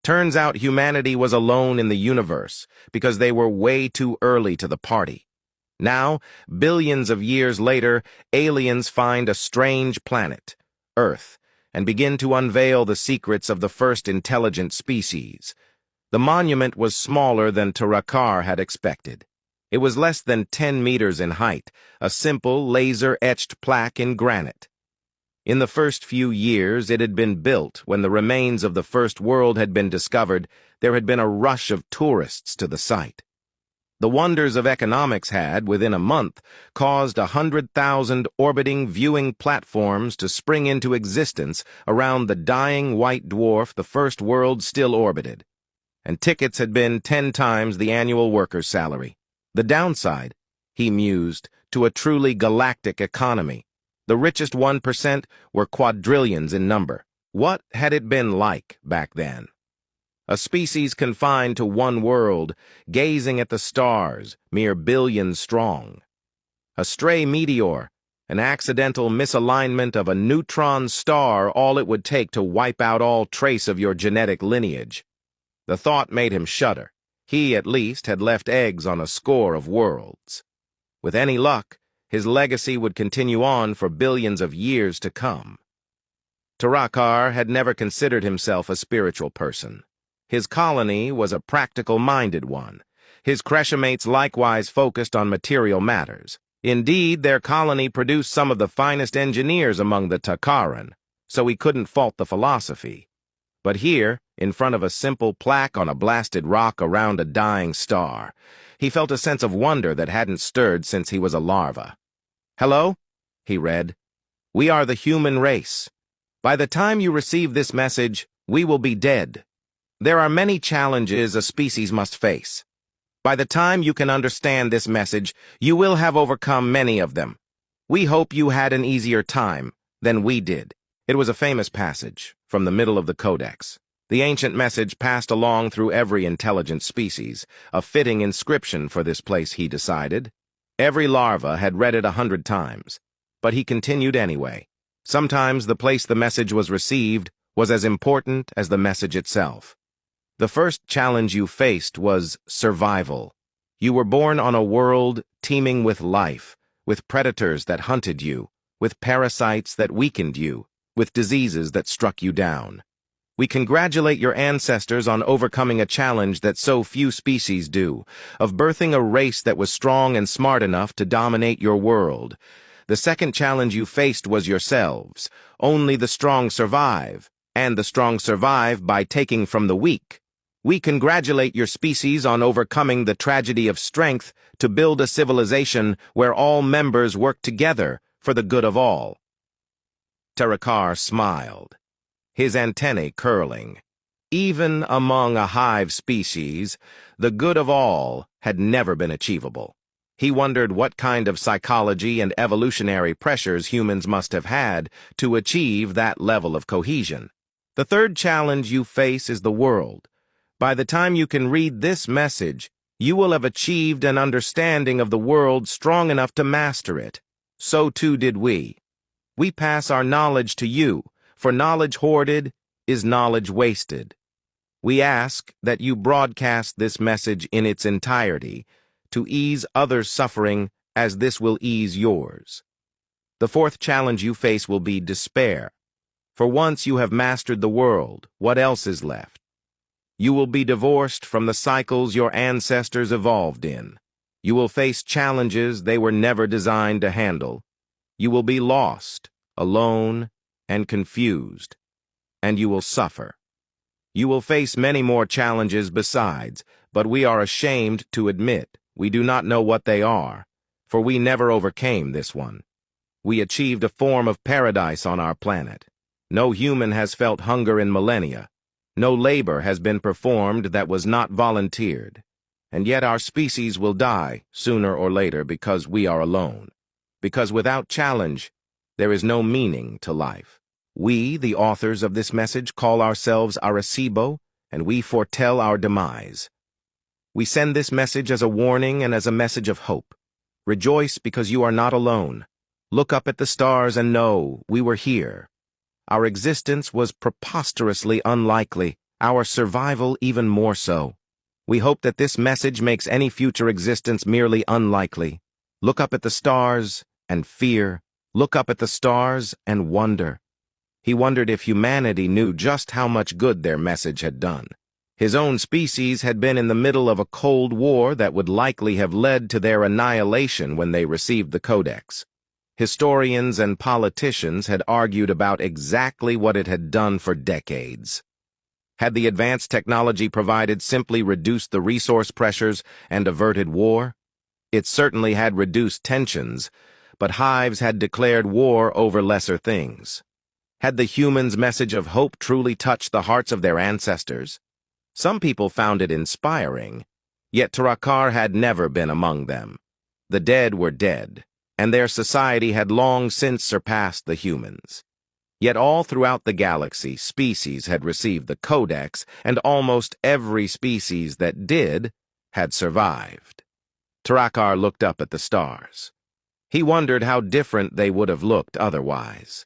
Turns out humanity was alone in the universe because they were way too early to the party. Now, billions of years later, aliens find a strange planet, Earth, and begin to unveil the secrets of the first intelligent species. The monument was smaller than Tarakar had expected. It was less than 10 meters in height, a simple laser-etched plaque in granite. In the first few years it had been built, when the remains of the first world had been discovered, there had been a rush of tourists to the site. The wonders of economics had, within a month, caused 100,000 orbiting viewing platforms to spring into existence around the dying white dwarf the first world still orbited. And tickets had been 10 times the annual worker's salary. The downside, he mused, to a truly galactic economy. The richest 1% were quadrillions in number. What had it been like back then? A species confined to one world, gazing at the stars, mere billions strong. A stray meteor, an accidental misalignment of a neutron star, all it would take to wipe out all trace of your genetic lineage. The thought made him shudder. He, at least, had left eggs on a score of worlds. With any luck, his legacy would continue on for billions of years to come. Tarakar had never considered himself a spiritual person. His colony was a practical-minded one. His Kreshamates likewise focused on material matters. Indeed, their colony produced some of the finest engineers among the Takaran, so he couldn't fault the philosophy. But here, in front of a simple plaque on a blasted rock around a dying star, he felt a sense of wonder that hadn't stirred since he was a larva. "Hello?" he read. "We are the human race. By the time you receive this message, we will be dead. There are many challenges a species must face. By the time you can understand this message, you will have overcome many of them. We hope you had an easier time than we did." It was a famous passage from the middle of the Codex. The ancient message passed along through every intelligent species, a fitting inscription for this place, he decided. Every larva had read it 100 times, but he continued anyway. Sometimes the place the message was received was as important as the message itself. The first challenge you faced was survival. You were born on a world teeming with life, with predators that hunted you, with parasites that weakened you, with diseases that struck you down. We congratulate your ancestors on overcoming a challenge that so few species do, of birthing a race that was strong and smart enough to dominate your world. The second challenge you faced was yourselves. Only the strong survive, and the strong survive by taking from the weak. We congratulate your species on overcoming the tragedy of strength to build a civilization where all members work together for the good of all. Tarakar smiled, his antennae curling. Even among a hive species, the good of all had never been achievable. He wondered what kind of psychology and evolutionary pressures humans must have had to achieve that level of cohesion. The third challenge you face is the world. By the time you can read this message, you will have achieved an understanding of the world strong enough to master it. So too did we. We pass our knowledge to you, for knowledge hoarded is knowledge wasted. We ask that you broadcast this message in its entirety to ease others' suffering as this will ease yours. The fourth challenge you face will be despair. For once you have mastered the world, what else is left? You will be divorced from the cycles your ancestors evolved in. You will face challenges they were never designed to handle. You will be lost, alone, and confused, and you will suffer. You will face many more challenges besides, but we are ashamed to admit we do not know what they are, for we never overcame this one. We achieved a form of paradise on our planet. No human has felt hunger in millennia. No labor has been performed that was not volunteered. And yet our species will die, sooner or later, because we are alone. Because without challenge, there is no meaning to life. We, the authors of this message, call ourselves Arecibo, and we foretell our demise. We send this message as a warning and as a message of hope. Rejoice because you are not alone. Look up at the stars and know we were here. Our existence was preposterously unlikely, our survival even more so. We hope that this message makes any future existence merely unlikely. Look up at the stars and fear. Look up at the stars and wonder. He wondered if humanity knew just how much good their message had done. His own species had been in the middle of a Cold War that would likely have led to their annihilation when they received the Codex. Historians and politicians had argued about exactly what it had done for decades. Had the advanced technology provided simply reduced the resource pressures and averted war? It certainly had reduced tensions, but hives had declared war over lesser things. Had the humans' message of hope truly touched the hearts of their ancestors? Some people found it inspiring, yet Tarakar had never been among them. The dead were dead, and their society had long since surpassed the humans. Yet all throughout the galaxy, species had received the Codex, and almost every species that did had survived. Tarakar looked up at the stars. He wondered how different they would have looked otherwise.